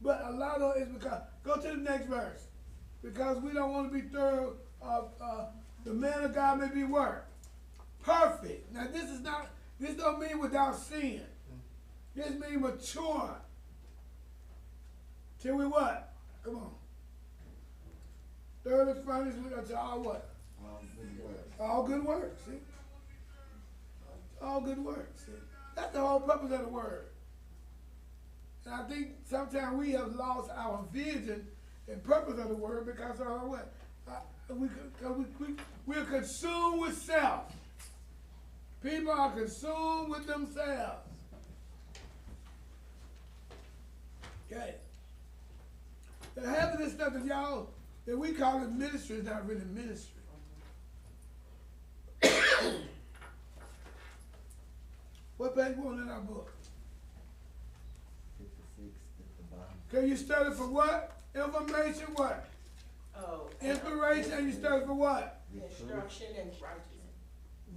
But a lot of it is because, go to the next verse. Because we don't want to be thorough, the man of God may be what? Perfect. Now this don't mean without sin. This means mature. Till we what? Come on. Third and final is to all what? All good works. All good works. See? All good works. See? That's the whole purpose of the word. And I think sometimes we have lost our vision and purpose of the word because of our what? We're consumed with self. People are consumed with themselves. Okay. The half of this stuff that y'all, that we call it ministry is not really ministry. What page one in our book? 56 at the bottom. Can you study for what? Information what? Oh. Inspiration, and you study for what? Instruction and righteousness.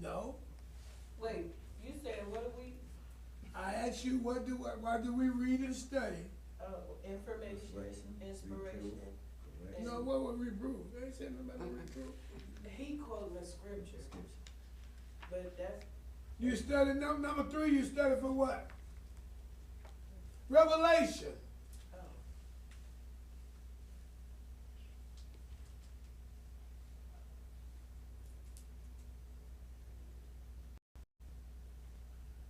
No. Wait, you said what do we? I asked you why do we read and study? Oh, information, inspiration. Correct. No, what would reprove? They ain't saying nothing about reprove. He quoting the scripture, but that's. You study number 3, you study for what? Revelation. Oh.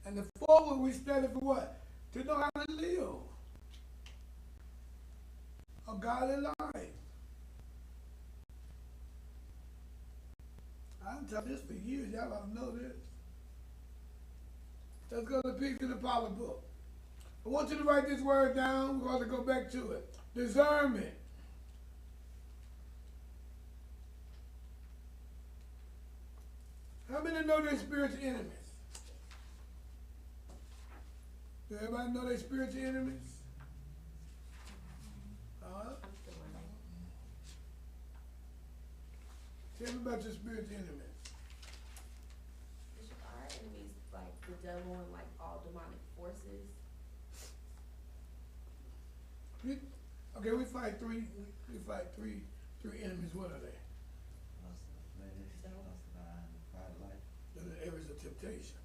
And the 4th we study for what? To know how to live a godly life. I've taught this for years. Y'all don't know this. Let's go to the Peace in the Parlor book. I want you to write this word down. We're going to go back to it. Discernment. How many know their spiritual enemies? Do everybody know their spiritual enemies? Tell me about your spiritual enemies. Bishop, are our enemies like the devil and like all demonic forces? Okay, we fight three enemies. What are they? Lust of the flesh, lust of the eye, and pride of life. The areas of temptation.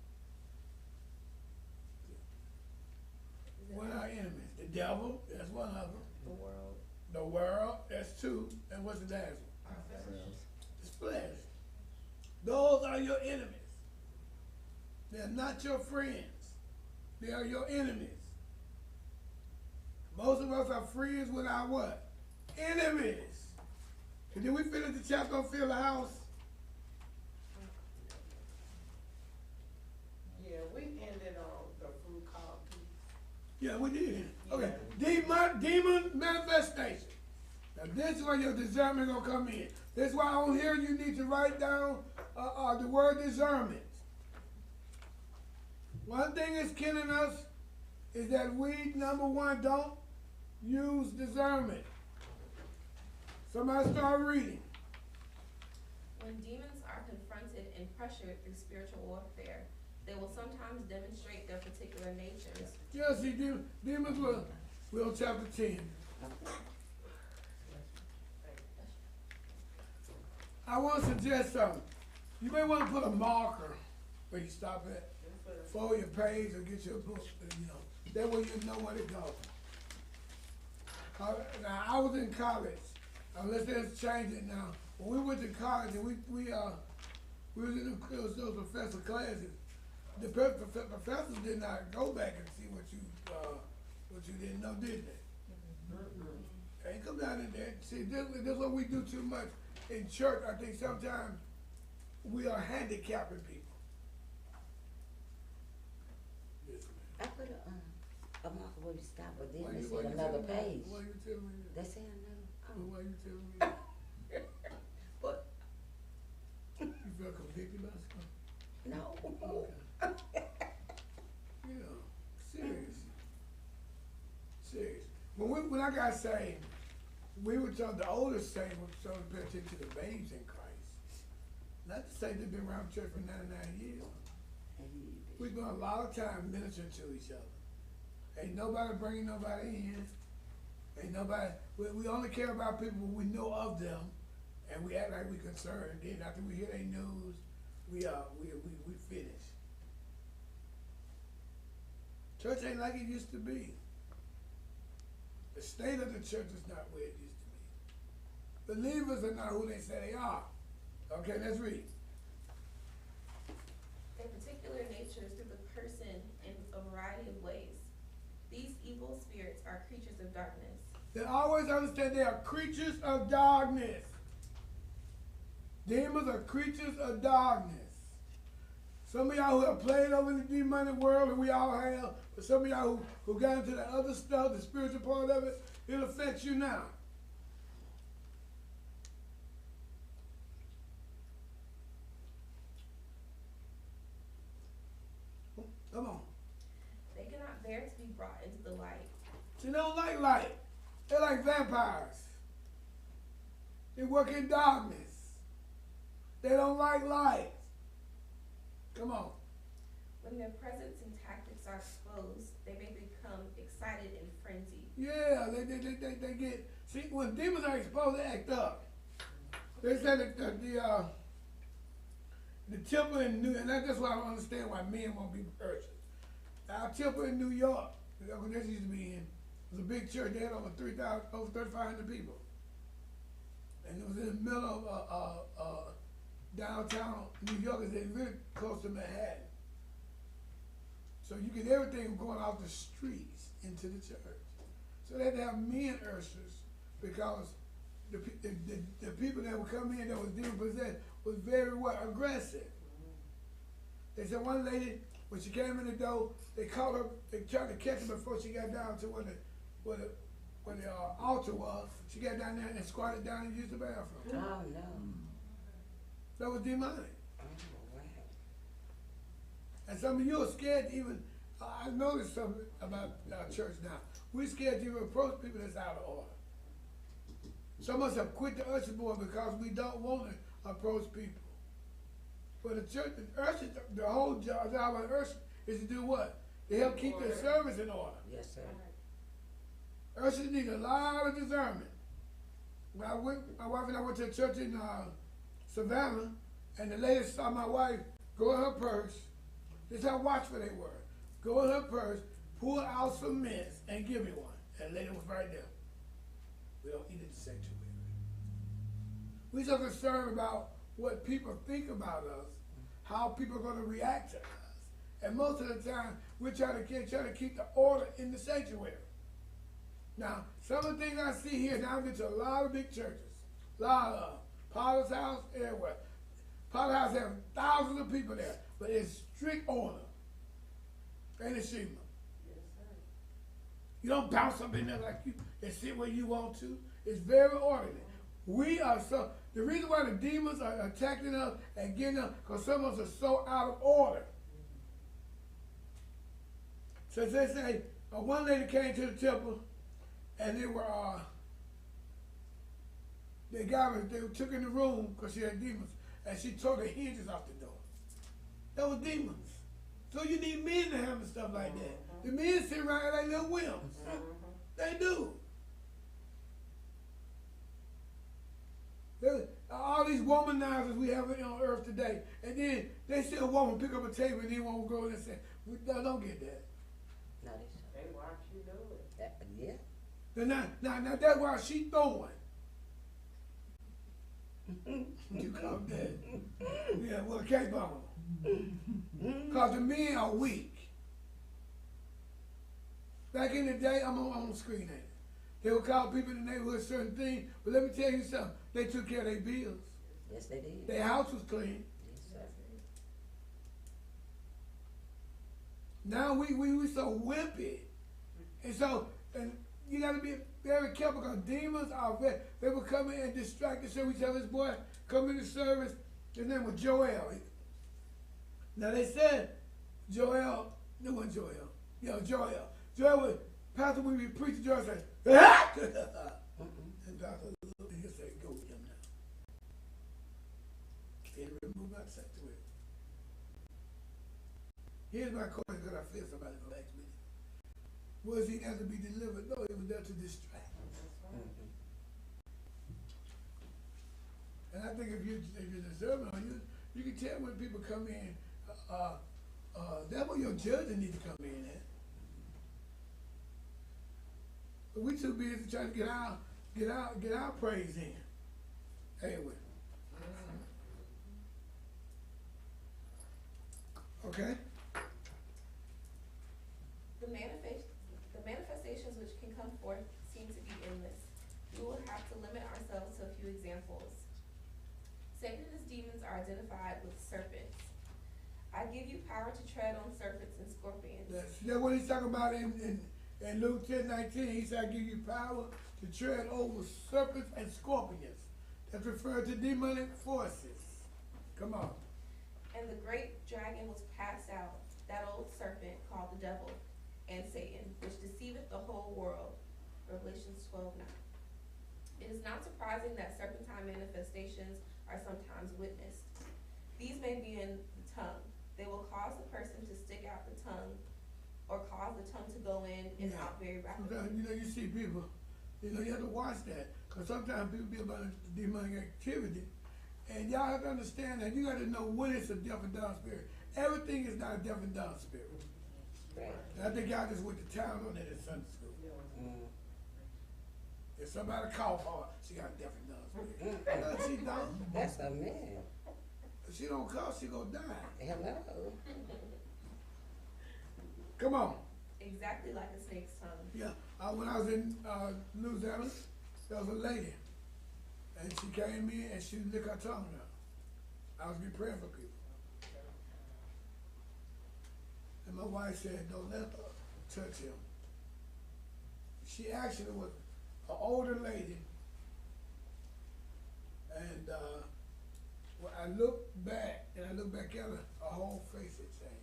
Is it What are our enemies? The devil, that's one of them. the world? The world, that's 2. And what's the last one? Ourselves. It's flesh. Those are your enemies. They're not your friends. They are your enemies. Most of us are friends with our what? Enemies. And then we finish the chapter on Fill the House. Yeah, we ended on the fruit called peace. Yeah, we did. Okay. Yeah. Demon manifestation. Now this is where your discernment gonna come in. That's why on here you need to write down the word discernment. One thing is killing us is that we, number one, don't use discernment. Somebody start reading. When demons are confronted and pressured through spiritual warfare, they will sometimes demonstrate their particular natures. Yeah, see, demons will. We're on chapter 10. I want to suggest something. You may want to put a marker where you stop at. Fold your page or get your book, That way you know where to go. Now, I was in college. Let's just change it now. When we went to college and we was in those professor classes, the professors did not go back and see what you didn't know, did they? They ain't come down in there. See, this is what we do too much in church. I think sometimes we are handicapping people. I put a marker where you stop, but then Why they you said another telling me? page. Why you telling me They that? say another. Why you telling me that? But You feel convicted by something? no. Okay. Yeah, serious. Serious. When I got saved, we were told, the oldest saints were told to pay attention to the babes in Christ. Not to say they've been around the church for 99 years. We spent a lot of time ministering to each other. Ain't nobody bringing nobody in. Ain't nobody, we only care about people we know of them, and we act like we concerned. Then after we hear their news, we finish. Church ain't like it used to be. The state of the church is not where it used to be. Believers are not who they say they are. Okay, let's read. Their particular natures through the person in a variety of ways. These evil spirits are creatures of darkness. They always understand they are creatures of darkness. Demons are creatures of darkness. Some of y'all who have played over in the demonic world, and we all have, but some of y'all who got into the other stuff, the spiritual part of it, it affects you now. Come on. They cannot bear to be brought into the light. See, they don't like light. They're like vampires. They work in darkness. They don't like light. Come on. When their presence and tactics are exposed, they may become excited and frenzied. Yeah, they get, see, when demons are exposed, they act up. They said that the temple in New York, and that's why I don't understand why men won't be Christians. Our temple in New York, the Uncle Jesse used to be in, was a big church. They had over 3,500 people. And it was in the middle of downtown New York, is really close to Manhattan. So you get everything going off the streets into the church. So they had to have men ushers because the people that would come in that was demon possessed was very aggressive. They said one lady, when she came in the door, they caught her, they tried to catch her before she got down to where the altar was. She got down there and squatted down and used the bathroom. Oh, no. That was demonic. Oh, wow. And some of you are scared to even, I noticed something about our church now. We're scared to even approach people that's out of order. Some of us have quit the usher board because we don't want to approach people. But the church, the usher, the whole job of an usher is to do what? To help keep their service in order. Yes, sir. Ushers need a lot of discernment. My wife and I went to a church in Savannah, and the lady saw my wife go in her purse. This is how watchful they were. Go in her purse, pull out some mints, and give me one. And the lady was right there. We don't eat at the sanctuary. We're so concerned about what people think about us, how people are going to react to us. And most of the time, we're trying to keep the order in the sanctuary. Now, some of the things I see here, now I've been to a lot of big churches, a lot of Parlor's house, everywhere. Parlor house has thousands of people there, but it's strict order. Ain't it, Shima? Yes, sir. You don't bounce up in there like you and sit where you want to. It's very orderly. We are so, the reason why the demons are attacking us and getting us, because some of us are so out of order. So they say, one lady came to the temple, and they took in the room because she had demons, and she tore the hinges off the door. That was demons. So you need men to handle stuff like that. The men sit around like little wimps. They do. All these womanizers we have on earth today, and then they see a woman pick up a table and then won't go in and say, don't get that. No, They watch you do it. yeah. Now that's why she throwing. You call that? Yeah, well, cape on. Because the men are weak. Back in the day, I'm on the screen at it. They would call people in the neighborhood certain things, but let me tell you something. They took care of their bills. Yes, they did. Their house was clean. Yes, sir. Now we so wimpy. And so, and you got to be very careful because demons are they will come in and distract us. So we tell this boy, come into service, his name was Joel. Now they said Joel, it wasn't Joel. Yeah, Joel. Joel was, Pastor, when we preach, Joel said, and Pastor looked and he said, go with him now. And remove my sanctuary. Here's my question because I feel somebody will ask me. Was he there to be delivered? No, he was there to distract. And I think if you're observant on you can tell when people come in, that's where your judging need to come in at. But we too busy trying to get our praise in. Anyway. Okay? The manifestations which can come forth seem to be endless. We will have to limit ourselves to a few examples. Satan and his demons are identified with serpents. I give you power to tread on serpents and scorpions. That's what he's talking about in Luke 10:19. He said, I give you power to tread over serpents and scorpions. That's referred to demonic forces. Come on. And the great dragon was cast out, that old serpent called the devil and Satan, which deceiveth the whole world. Revelations 12:9. It is not surprising that serpentine manifestations are sometimes witnessed. These may be in the tongue. They will cause the person to stick out the tongue or cause the tongue to go in and out very rapidly. Sometimes, you see people, you have to watch that. Because sometimes people be about demonic activity. And y'all have to understand that you got to know when it's a deaf and dumb spirit. Everything is not a deaf and dumb spirit. Right. And I think y'all just went to town on that in Sunday school. If somebody cough hard, she got a deaf and dumb spirit. No, she don't. That's a man. If she don't cough, she gonna die. Hello. Come on. Exactly like a snake's tongue. Yeah. When I was in New Zealand, there was a lady. And she came in and she licked her tongue out. I was be praying for people. And my wife said, don't let her touch him. She actually was an older lady. And when I looked back, and I looked back at her, her whole face had changed.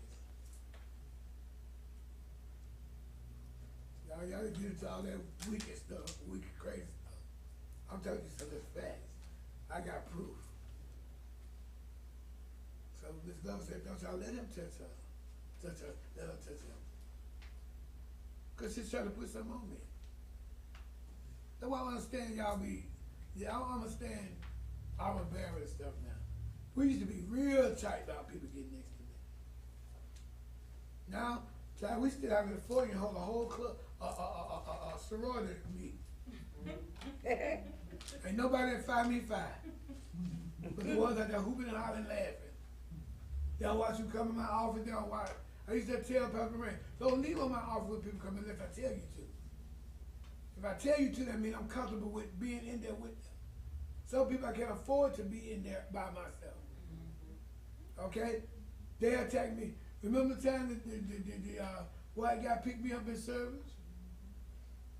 Y'all get into all that wicked stuff, wicked crazy stuff. I'm telling you some of this facts. I got proof. So Miss Love said, don't y'all let him touch her. Let her touch him. Because she's trying to put something on me. That's why I understand y'all I don't understand armor bearer and stuff now. We used to be real tight about people getting next to me. Now, child, we still have the floor and hold a whole club, sorority meeting. Ain't nobody at 5 me 5. But the ones out there hooping and hollering laughing. They'll watch you come in my office, they'll watch. I used to tell Pastor Ray, don't leave on my office when people come in unless I tell you to. If I tell you to, that means I'm comfortable with being in there with them. Some people I can't afford to be in there by myself. Okay? They attacked me. Remember the time the white guy picked me up in service?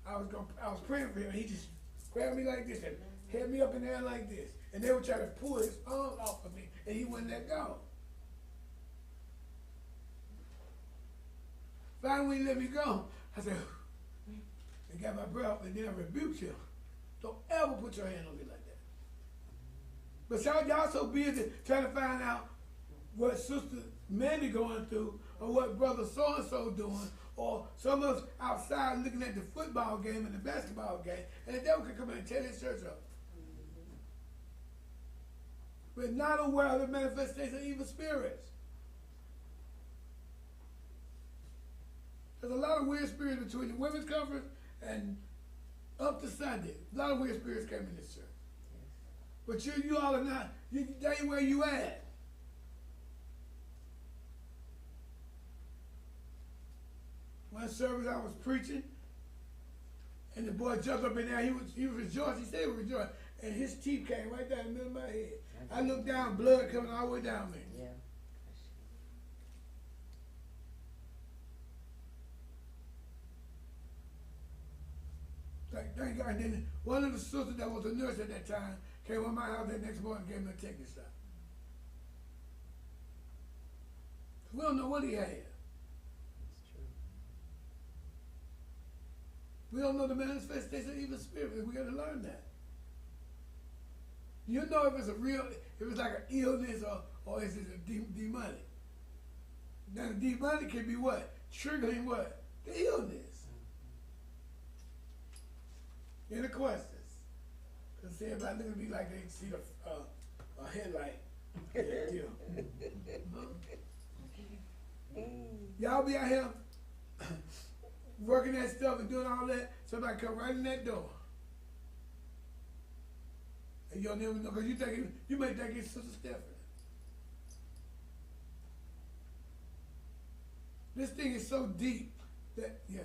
I was praying for him, and he just grabbed me like this and held me up in the air like this. And they were trying to pull his arms off of me, and he wouldn't let go. Finally, when he let me go, I said, and got my breath, and then I rebuked him. Don't ever put your hand on me like that. But y'all so busy trying to find out what Sister Mandy going through, or what Brother so-and-so doing, or some of us outside looking at the football game and the basketball game, and the devil can come in and tear this church up. We're not aware of the manifestation of evil spirits. There's a lot of weird spirits between the women's conference and up to Sunday. A lot of weird spirits came in this church. But you all are not, that ain't where you at. One service I was preaching, and the boy jumped up in there, he was rejoicing, he said he was rejoicing, and his teeth came right down in the middle of my head. I looked down, blood coming all the way down me. Yeah. Thank God. And then one of the sisters that was a nurse at that time came to my house that next morning and gave me a tetanus shot. We don't know what he had. That's true. We don't know the manifestation of evil spirit. We got to learn that. You know if it's if it's like an illness or is it a demonic. Now the demonic can be what? Triggering what? The illness. In the questions. Because see, everybody look at me like they see a headlight. Yeah. Huh? Y'all be out here working that stuff and doing all that, somebody come right in that door. And you'll never know, because you may think it's Sister Stephanie. This thing is so deep that, yes.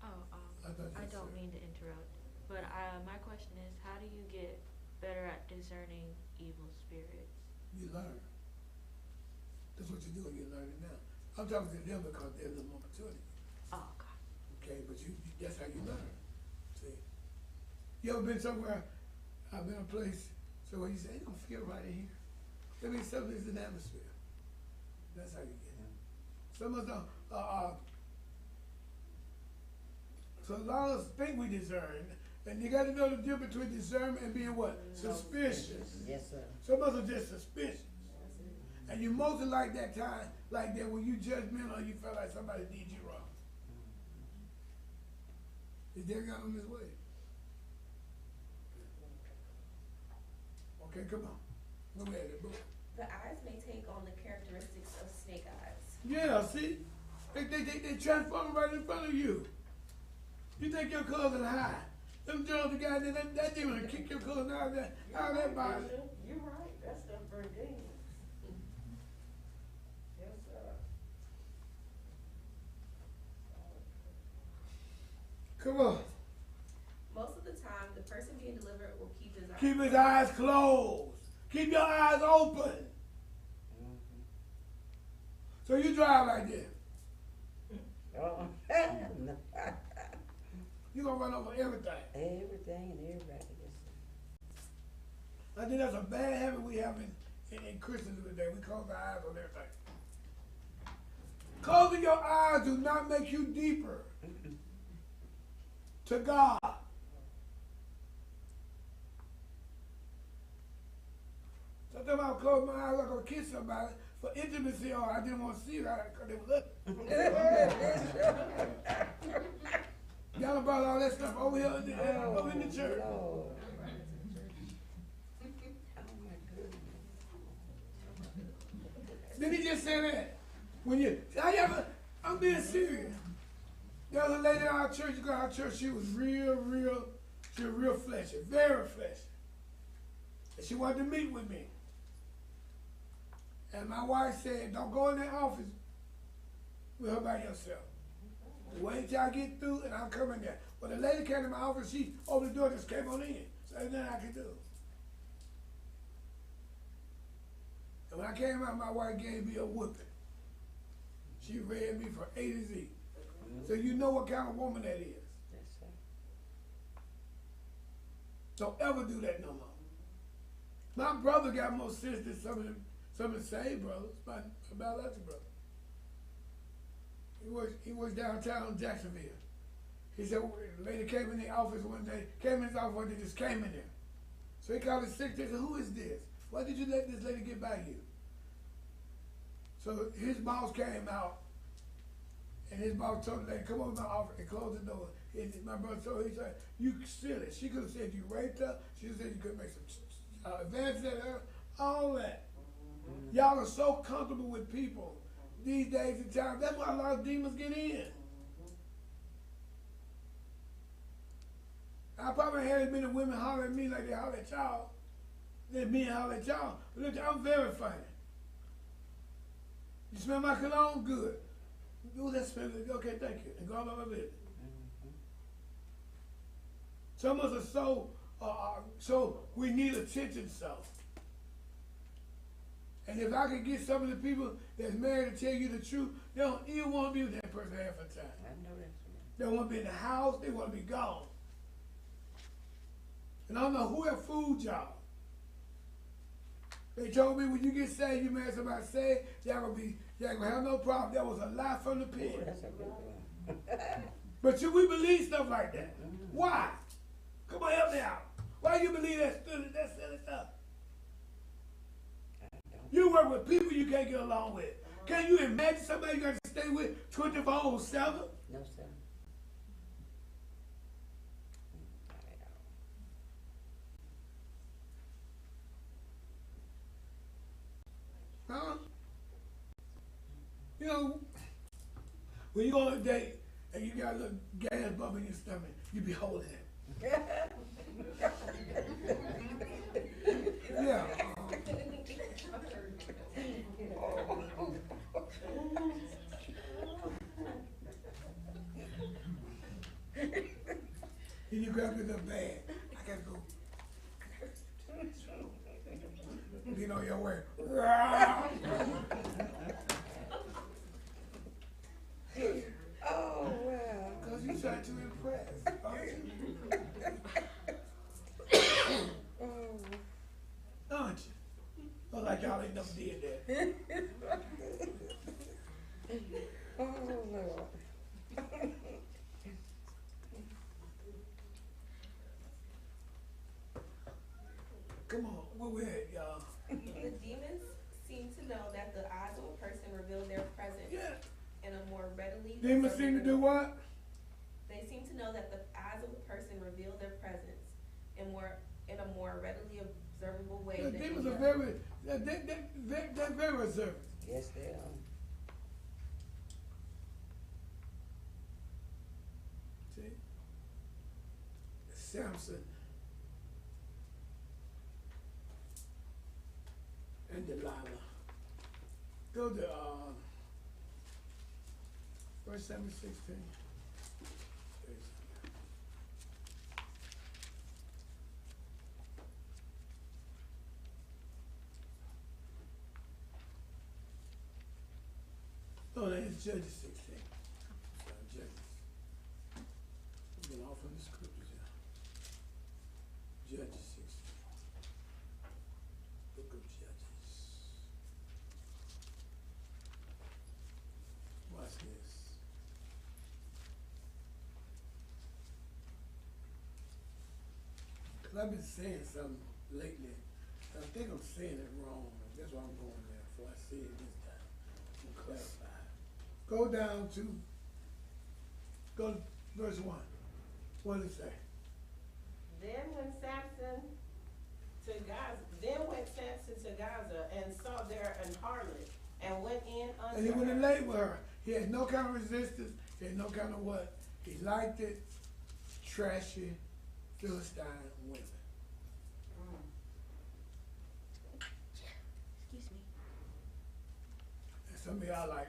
I don't mean to interrupt, but my question is, how do you get better at discerning evil spirits? You learn. That's what you're doing, you're learning now. I'm talking to them because there's an opportunity. Oh, God. Okay, but that's how you learn. See? You ever been somewhere, I've been a place, so when you say, it don't feel right in here. That means something's in the atmosphere. That's how you get it. Some of them, so a lot of us think we discern, and you got to know the difference between discernment and being what? Suspicious. Yes, sir. Some of us are just suspicious. And you mostly like that time, like that when you judgmental, you felt like somebody did you wrong. Is there God on this way? Okay, come on. Go ahead, the book. The eyes may take on the characteristics of snake eyes. Yeah, see? They transform right in front of you. You think your cousin high. Them girls, the guy, that demon will kick your cousin out of that body. You're right, that stuff very dangerous. Yes, sir. Come on. Most of the time, the person being delivered will keep his eyes Keep his eyes closed. Keep your eyes open. So you drive like this. Oh, You're going to run over everything. everything and everybody. Yes, sir. I think that's a bad habit we have in Christendom today. We close our eyes on everything. Closing your eyes do not make you deeper to God. Sometimes I'll close my eyes like I'm going to kiss somebody for intimacy, or I didn't want to see it because they were looking. Y'all brought all that stuff over here over in the church. Lord. Oh, my goodness. Did he just say that? I'm being serious. There was a lady in our church, she was real fleshy, very fleshy. And she wanted to meet with me. And my wife said, don't go in that office with her by yourself. Wait till I get through and I'll come in there. Well, the lady came to my office, she opened the door, just came on in. So there's nothing I could do. And when I came out, my wife gave me a whooping. She read me from A to Z. So you know what kind of woman that is. Yes, sir. Don't ever do that no more. My brother got more sense than some of the saved brothers, my biological brother. He works downtown in Jacksonville. He said, the lady came in the office one day, just came in there. So he called his secretary and said, who is this? Why did you let this lady get by you? So his boss came out, and his boss told the lady, come over to my office and close the door. My brother told her, he said, you silly. She could have said you raped her. She could have said you could make some advances at her, all that. Y'all are so comfortable with people these days and times. That's why a lot of demons get in. I probably had as many women holler at me like they holler at y'all than me holler at y'all. But look, I'm very funny. You smell my cologne? Good. Oh, that smells good. Okay, thank you. And go on my business. Some of us are so we need attention so. And if I could get some of the people that's married to tell you the truth, they don't even want to be with that person half the time. I know that's They want to be in the house, they want to be gone. And I don't know who that fooled y'all. They told me when you get saved, you marry somebody saved, y'all gonna have no problem. That was a lie from the pit. Oh, that's a good one. But should we believe stuff like that? Why? Come on, help me out. Why you believe that silly stuff? You work with people you can't get along with. Can you imagine somebody you got to stay with 24/7? No, sir. Not at all. know, when you go on a date and you got a little gas bump in your stomach, you be holding it. Yeah. Then you grab your little bag. I gotta go. Get on your way. Oh, wow. Because you try to impress, aren't you? Aren't you? Look like y'all ain't never did that. Oh, Lord. Come on, where we at, y'all? The demons seem to know that the eyes of a person reveal their presence Yeah. in a more readily. Demons seem to do what? They seem to know that the eyes of a person reveal their presence in a more readily observable way The than demons any are other. they're very observant. Yes, they are. See? Samson and Delilah. Go to 1 Samuel 16. Oh, that's Judges 16. Judges. We've been off from the scriptures here. Judges 16. Book of Judges. Watch this. Because I've been saying something lately. I think I'm saying it wrong. That's why I'm going there before I say it this time. I'm gonna clarify. Go down to, go to verse 1. What does it say? Then went Samson to Gaza and saw there an harlot and went in unto And he went in her. lay with her. He had no kind of resistance. He had no kind of what. He liked it. Trashy Philistine women. Excuse me. And some of y'all like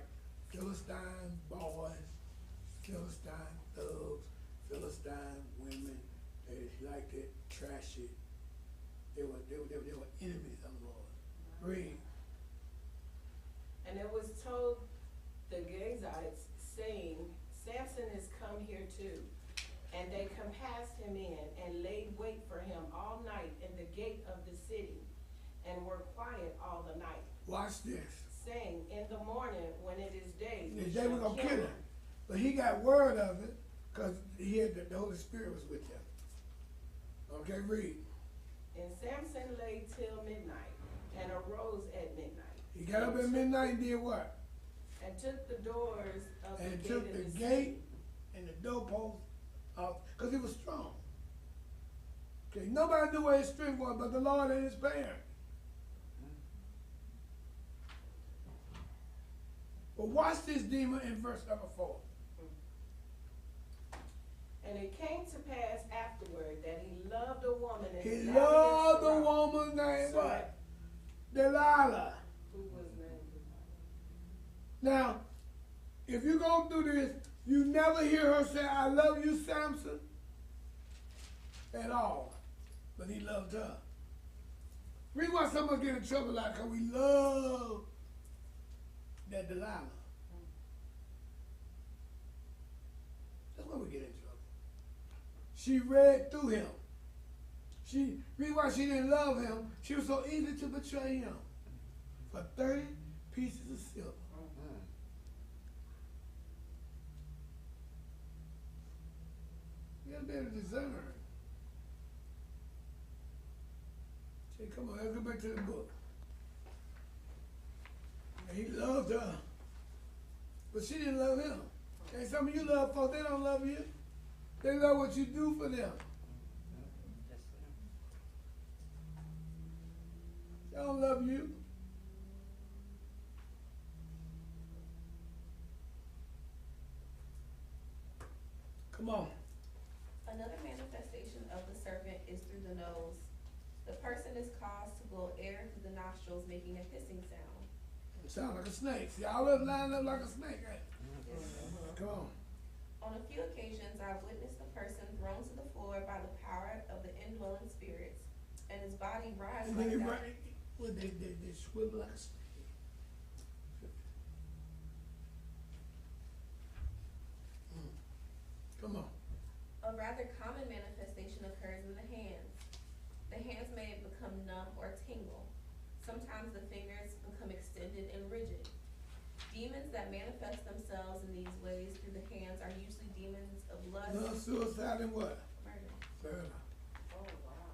Philistine boys, Philistine thugs, Philistine women. They liked it. Trashy. They were enemies of the Lord. Read. And it was told the Gazites, saying, Samson is come here too. And they compassed him in, and laid wait for him all night in the gate of the city, and were quiet all the night, Watch this. saying, In the morning, when it is day, The we day shall we're going to kill him. him. But he got word of it because he had the Holy Spirit was with him. Okay, read. And Samson lay till midnight, and arose at midnight. He got up at midnight and did what? And took the doors of And the gate took of the the gate city. and the doorpost off because he was strong. Okay, nobody knew where his strength was but the Lord and his parents. But watch this demon in verse number 4. And it came to pass afterward that he loved a woman in He the valley of loved a Sorek, woman named what? Sorek, Delilah. who was named Now, if you go through this, you never hear her say, I love you, Samson, at all. But he loved her. Reason why some of us get in trouble like because we love that Delilah. That's why we get in trouble. She read through him. Reason why she didn't love him, she was so easy to betray him for 30 pieces of silver. You gotta be able to discern. Say, come on, let's go back to the book. And he loved her, but she didn't love him. And some of you love folks, they don't love you. They love what you do for them. They don't love you. Come on. Another manifestation of the serpent is through the nose. The person is caused to blow air through the nostrils, making a hissing sound. It sounds like a snake. See, I always line up like a snake, right? Come on. On a few occasions, I've witnessed a person thrown to the floor by the power of the indwelling spirits, and his body rises And like then that. they swivel like a snake. Come on. A rather common manifestation occurs in the hands. The hands may become numb or tingle. Sometimes the fingers become extended and rigid. Demons that manifest themselves in these ways through the hands are usually demons of lust, No suicide and what? murder. Murder. Oh, wow.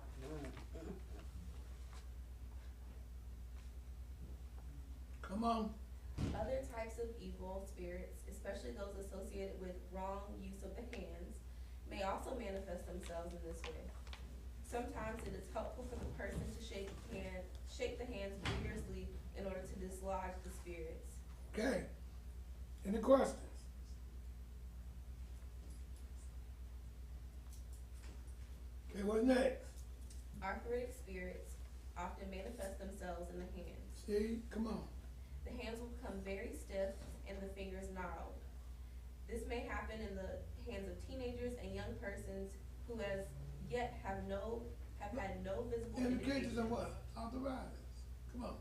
Come on. Other types of evil spirits, especially those associated with wrong use of the hands, may also manifest themselves in this way. Sometimes it is helpful for the person to shake the hands vigorously in order to dislodge the spirits. Okay. Any questions? Okay, what's next? Arthritic spirits often manifest themselves in the hands. See? Come on. The hands will become very stiff and the fingers gnarled. This may happen in the hands of teenagers and young persons who as yet have had no visible Indicators indications. of what? Arthritis. Come on.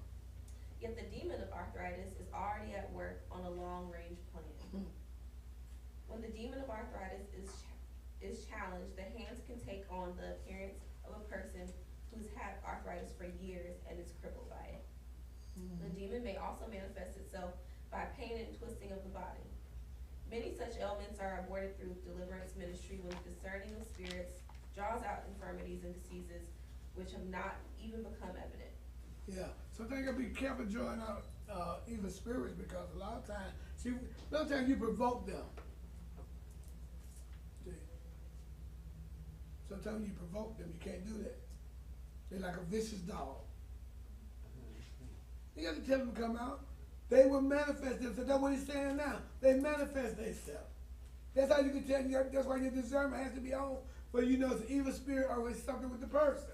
Yet the demon of arthritis is already at work on a long-range plan. When the demon of arthritis is challenged, the hands can take on the appearance of a person who's had arthritis for years and is crippled by it. The demon may also manifest itself by pain and twisting of the body. Many such ailments are aborted through deliverance ministry when discerning of spirits draws out infirmities and diseases which have not even become evident. Yeah. Sometimes you gotta be careful drawing out evil spirits because a lot of times, you provoke them. See? Sometimes you provoke them, you can't do that. They're like a vicious dog. You got to tell them to come out. They will manifest themselves. That's what he's saying now. They manifest themselves. That's how you can tell. That's why your discernment has to be on, whether you know it's an evil spirit or it's something with the person.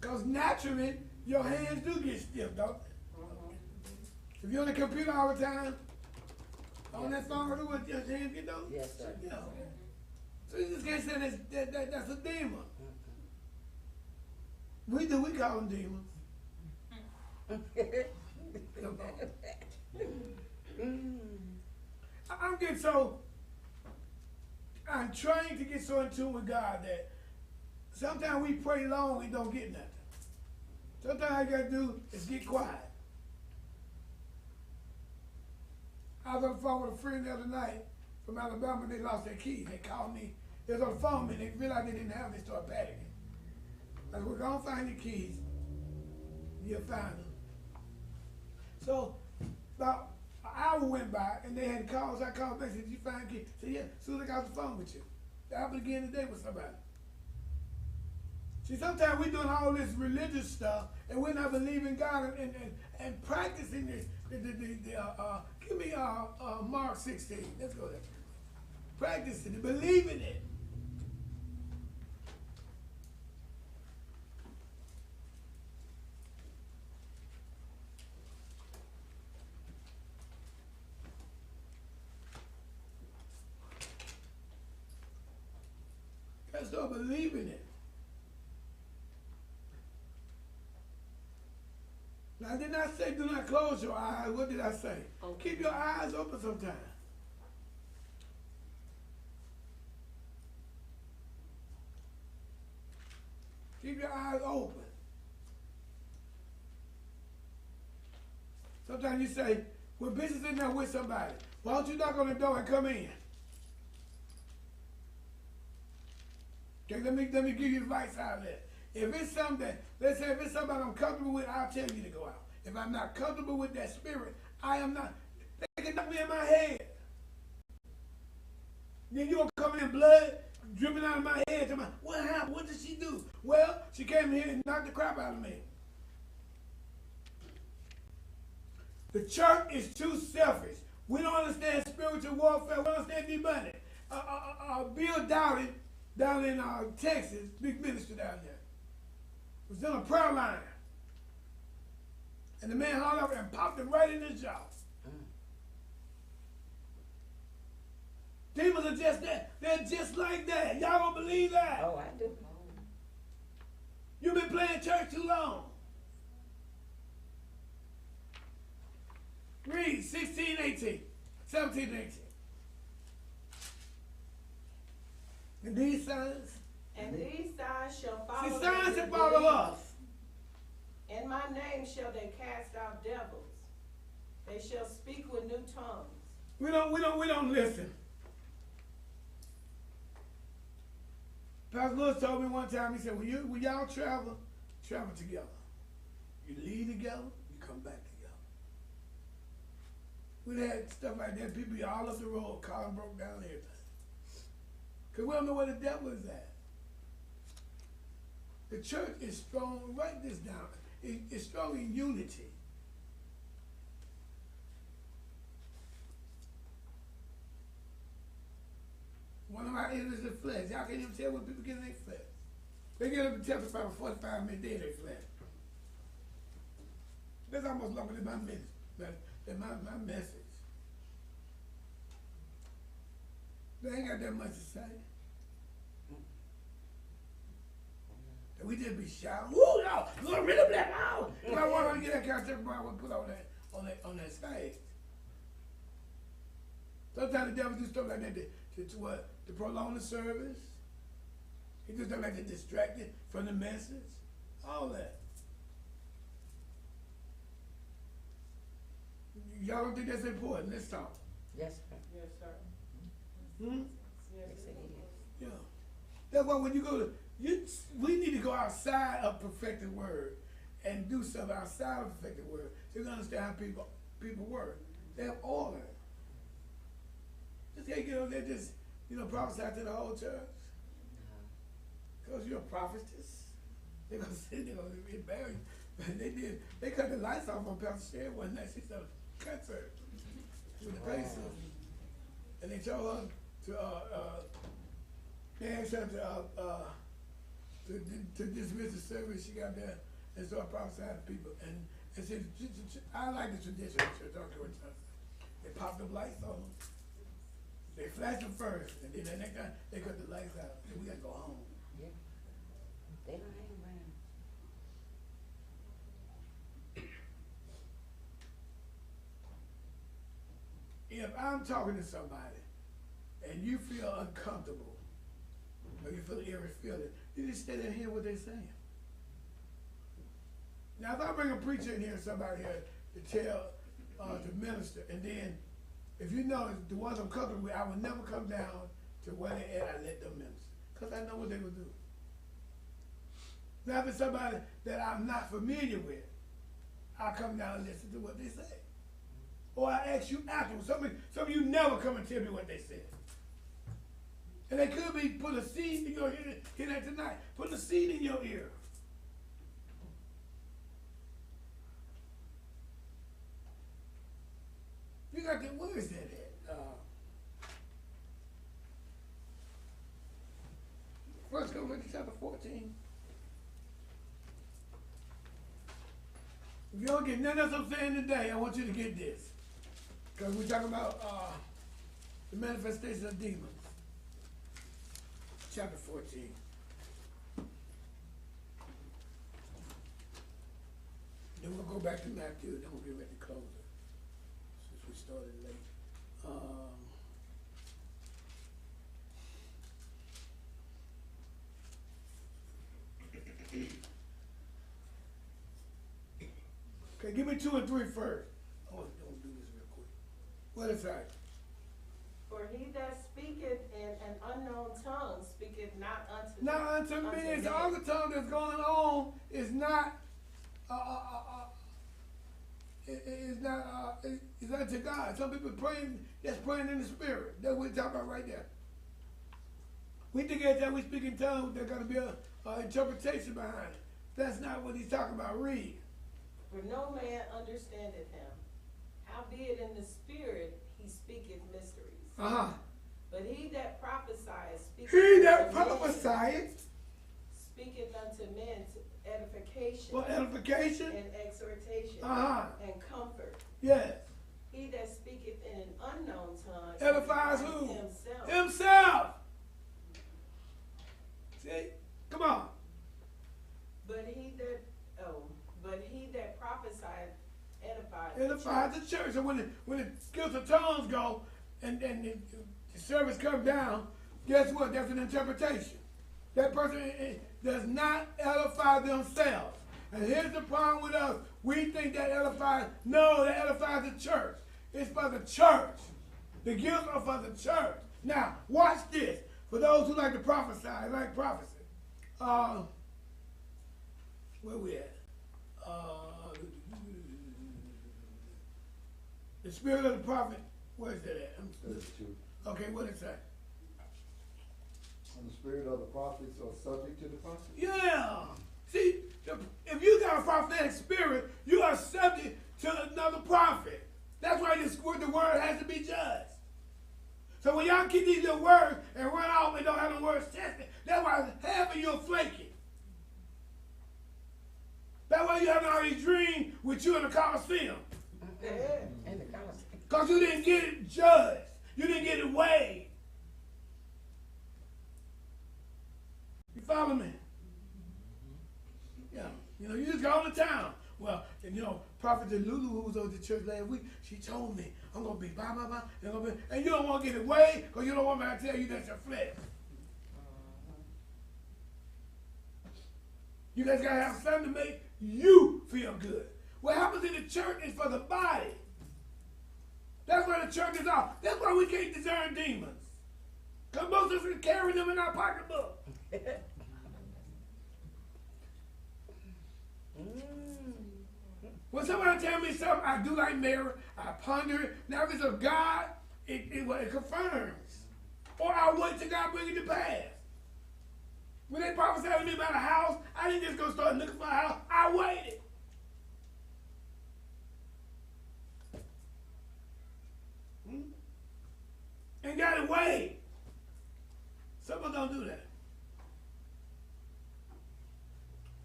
Because naturally, your hands do get stiff, don't they? If you're on the computer all the time, on that phone, what your hands get those? Yes, sir. Yeah. So you just can't say that's a demon. We call them demons. I'm getting so, I'm trying to get so in tune with God that sometimes we pray long and don't get nothing. Sometimes all you gotta do is get quiet. I was on the phone with a friend the other night from Alabama. They lost their keys. They called me. They was on the phone and they realized they didn't have them. They started panicking. I said, we're gonna find your keys. You'll find them. So about an hour went by and they had calls. I called back and said, did you find keys? I said, yeah, as soon as I got off the phone with you. I began the day with somebody. See, sometimes we're doing all this religious stuff and we're not believing God and practicing this. Give me Mark 16. Let's go there. Practicing it, believing it. Gotta start believing it. Now, did I say do not close your eyes? What did I say? Open. Keep your eyes open sometimes. Keep your eyes open. Sometimes you say, well, Bishop's in there with somebody. Why don't you knock on the door and come in? Okay, let me give you advice out of that. If it's something, let's say if it's somebody I'm comfortable with, I'll tell you to go out. If I'm not comfortable with that spirit, I am not. They can knock me in my head. Then you'll come in blood dripping out of my head. To what happened? What did she do? Well, she came here and knocked the crap out of me. The church is too selfish. We don't understand spiritual warfare. We don't understand demonic. Bill Dowdy down in Texas, big minister down there, was on a prayer line. And the man hauled up and popped him right in his jaw. Demons are just that. They're just like that. Y'all don't believe that? Oh, I do. You've been playing church too long. Read 16, 18, 17, 18. And these signs? And these signs shall follow See, them signs that that follow believe. us. In my name shall they cast out devils. They shall speak with new tongues. We don't listen. Pastor Lewis told me one time, he said, when y'all travel together. You leave together, you come back together. We had stuff like that, people be all up the road, column broke down, everything. Because we don't know where the devil is at. The church is strong, write this down, it's strong in unity. One of our enemies is the flesh. Y'all can't even tell when people get in their flesh. They get up and testify for 45 minutes, they in their flesh. That's almost longer than my message. Than my message. They ain't got that much to say. And we just be shouting, woo, y'all, Lord, really bless out. If I want to get that kind of testimony, I would put on that stage. Sometimes the devil do stuff like that to prolong the service. He do stuff like to distract it from the message. All that. Y'all don't think that's important? Let's talk. Yes, sir. Yes, sir. Hmm? Yes, Yes, it is. Yeah. That's why when you go we need to go outside of perfected word and do stuff outside of perfected word so you can understand how people work. They have order. Just can't get on there just, prophesy to the whole church. Because you're a prophetess. They're going to sit there and be buried. They cut the lights off on Pastor Sherry one night. She said, concert with the bass. And they told her they asked her to dismiss the service. She got there and started prophesying to people. And said, I like the tradition of church. I don't care what church. They popped the lights on them. They flashed them first, and then the next time they cut the lights out. And we got to go home. Yeah. They don't hang around. If I'm talking to somebody and you feel uncomfortable or you feel eerie feeling, you just stay there and hear what they're saying. Now, if I bring a preacher in here, somebody here to tell, to minister, and then if you know the ones I'm comfortable with, I will never come down to where they at. I let them minister because I know what they will do. Now, if it's somebody that I'm not familiar with, I'll come down and listen to what they say. Or I ask you afterwards. Some of you never come and tell me what they said. And they could be put a seed in your ear. Hear that tonight. Put a seed in your ear. You got that, where is that at? 1 Corinthians chapter 14. If you don't get none of I'm saying today, I want you to get this. Because we're talking about the manifestation of demons. Chapter 14. Then we'll go back to Matthew, then we'll get ready to close it. Since we started late. Okay, give me 2 and 3 first. I want to do this real quick. What is that? For he that speaketh in an unknown tongue speaketh not unto Not unto me. It's all the tongue that's going on is not it's not to God. Some people praying, that's praying in the spirit. That's what we're talking about right there. We think every time we speak in tongues, there's going to be an interpretation behind it. That's not what he's talking about. Read. For no man understandeth him. Howbeit in the spirit he speaketh mysteries. But he that prophesieth speaketh unto men to edification. For edification. And exhortation. And comfort. Yes. He that speaketh in an unknown tongue edifies who? Himself. Himself. See? Come on. But he that prophesieth edifies the church. So when the skills of tongues go and the service comes down, guess what? That's an interpretation. That person does not edify themselves. And here's the problem with us. We think that edifies, no, that edifies the church. It's for the church. The gifts are for the church. Now, watch this. For those who like to prophesy, like prophecy. Where we at? The spirit of the prophet, where is that at? Okay, what is that? And the spirit of the prophets are subject to the prophet? Yeah. See, if you got a prophetic spirit, you are subject to another prophet. That's why the word has to be judged. So when y'all keep these little words and run off and don't have the words tested, that's why half of you are flaky. That's why you have all these dreams with you in the Coliseum. In the Coliseum. Because you didn't get it judged. You didn't get it weighed. You follow me? Yeah. You know, you just go to town. Well, and you know, Prophet Lulu, who was on the church last week, she told me, I'm going to be blah, blah, blah. And you don't want to get it weighed because you don't want me to tell you that's your flesh. You guys got to have something to make you feel good. What happens in the church is for the body. That's why the church is off. That's why we can't discern demons. Because most of us are carrying them in our pocketbook. When somebody tell me something, I do like Mary, I ponder it. Now if it's of God, it confirms. Or I wait till God bring it to pass. When they prophesied to me about a house, I didn't just go start looking for a house. I waited. And got it weighed. Some of us don't do that.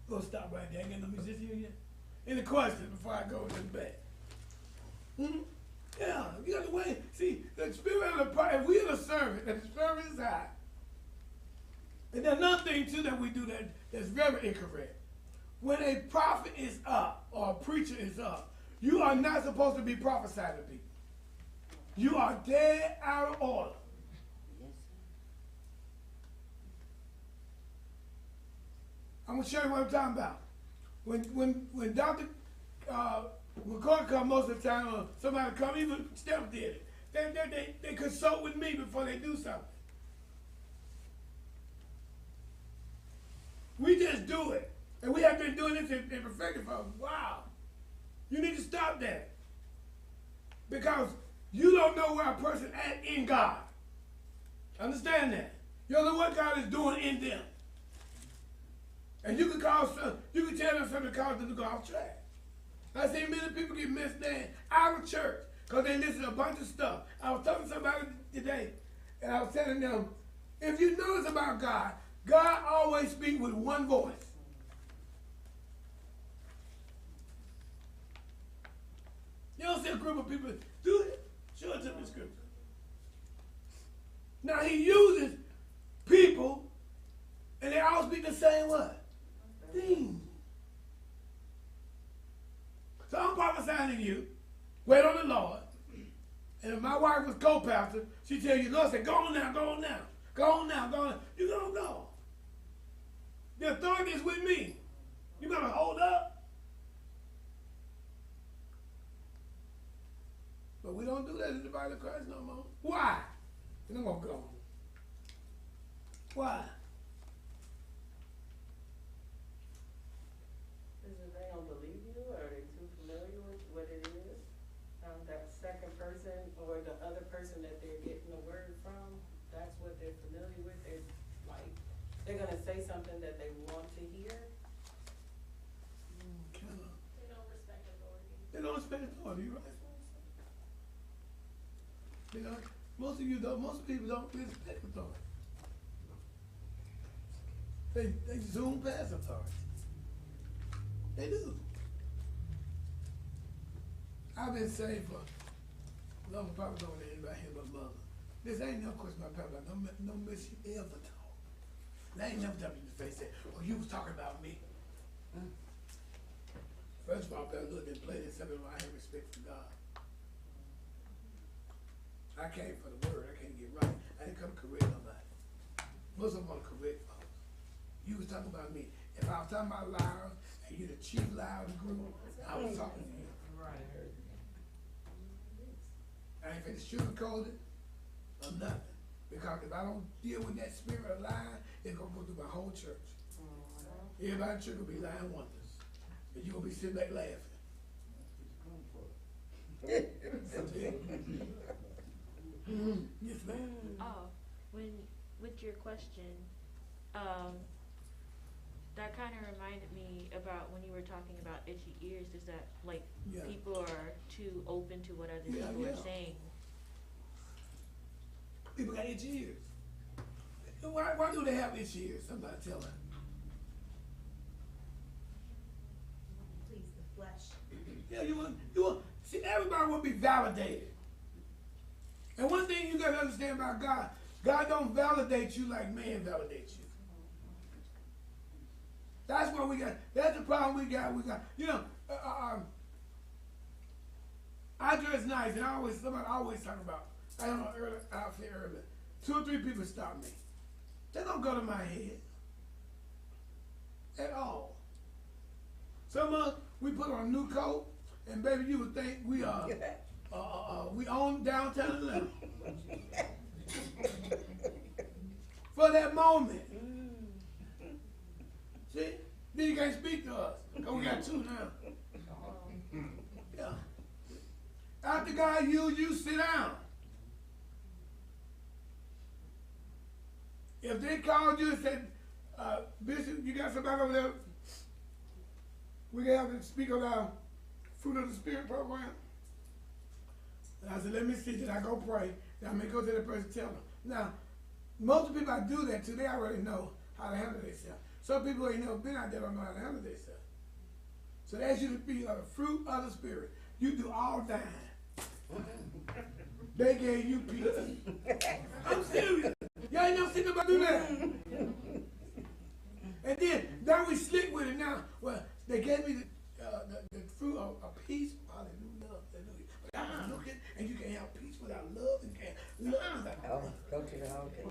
We'll stop right there. Ain't got no musician here yet. Any questions before I go to the bed? Yeah, you got to wait. See, the spirit of the prophet, if we are the servant, that the spirit is high. And there's another thing too that we do that's very incorrect. When a prophet is up or a preacher is up, you are not supposed to be prophesying to people. You are dead out of order. I'm going to show you what I'm talking about. When Dr. McCoy comes most of the time, or somebody come, even Steph did it, they consult with me before they do something. We just do it. And we have been doing this in perfecting for a while. You need to stop that. Because you don't know where a person at in God. Understand that. You don't know what God is doing in them. And you can tell them something to cause them to go off track. I see many people get misled out of church because they listen to a bunch of stuff. I was talking to somebody today, and I was telling them, if you notice about God, God always speaks with one voice. You don't see a group of people do it. Show it to me in scripture. Now he uses people, and they all speak the same what? Thing. So I'm prophesying to you. Wait on the Lord. And if my wife was co-pastor, she'd tell you, Lord said, go on now, go on now. Go on now, go on now. You're going to go. The authority is with me. You better hold up. But we don't do that in the body of Christ no more. Why? And I'm going to go. Why? Because they don't believe you, or are they too familiar with what it is? That second person or the other person that they're getting the word from, that's what they're familiar with. They're going to say something that they want to hear. They don't respect authority. They don't respect authority, you're right. You know, most people don't respect authority. They zoom past authority. They do. I've been saved for long, probably don't know anybody here but mother. This ain't no question about Papa, no mess you ever talk. I ain't never done in the face that, oh, you was talking about me. First of all, Papa looked and played this, I have respect for God. I came for the word, I can't get right. I didn't come to correct nobody. Most of them want to correct folks. You was talking about me. If I was talking about liars, and you the chief liar of the group, I was talking to you. Right. I ain't finna sugarcoat it or nothing. Because if I don't deal with that spirit of lying, it's gonna go through my whole church. Everybody in the church will be lying wonders. And you're gonna be sitting back laughing. Yes, ma'am. Oh, with your question, that kind of reminded me about when you were talking about itchy ears. Is that like Yeah. people are too open to what other Yeah, people yeah. are saying? People got itchy ears. Why do they have itchy ears? Somebody tell them. Please, the flesh. Yeah, you want, see, everybody will be validated. And one thing you gotta understand about God, God don't validate you like man validates you. That's what we got, that's the problem we got, you know, I dress nice, and somebody always talk about, I don't know, outfit earlier. 2 or 3 people stop me. They don't go to my head. At all. Some of us, we put on a new coat, and baby, you would think we own downtown Atlanta. For that moment. See? Then you can't speak to us. Cause we got 2 now. Yeah. After God used you, sit down. If they called you and said, Bishop, you got somebody over there, we can have to speak on our Fruit of the Spirit program. And I said, let me see, did I go pray? Then I may go to the person and tell them. Now, most of the people I do that to, they already know how to handle themselves. Some people who ain't never been out there don't know how to handle themselves. So they ask you to be the fruit of the Spirit. You do all dying. They gave you peace. I'm serious. Y'all ain't never seen nobody do that. And then, now we slick with it now. Well, they gave me the fruit of peace. Hallelujah. Hallelujah. But I'm looking, and you can have peace without love, and you can't love without Oh, go to the altar.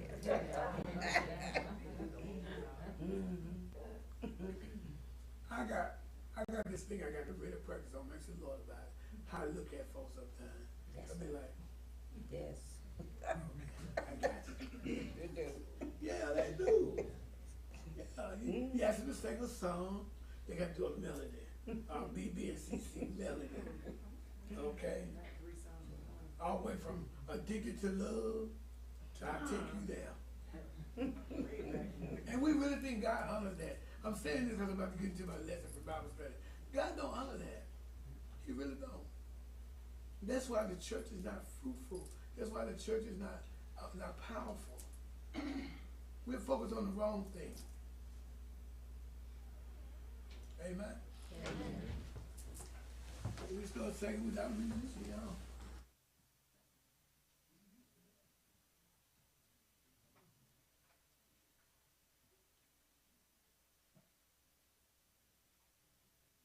I got this thing I got to really practice on, make the Lord about it. How to look at folks sometimes. Yes. I'll be like, Yes. I got you. You do. Yeah, they do. Yeah, you ask them to sing a song, they got to do a melody. BB and CC melody. Okay? All the way from Addicted to Love to I Take You There. And we really think God honors that. I'm saying this because I'm about to get into my lesson for Bible study. God don't honor that. He really don't. That's why the church is not fruitful. That's why the church is not powerful. We're focused on the wrong thing. Amen. Amen. We start singing without music, you know.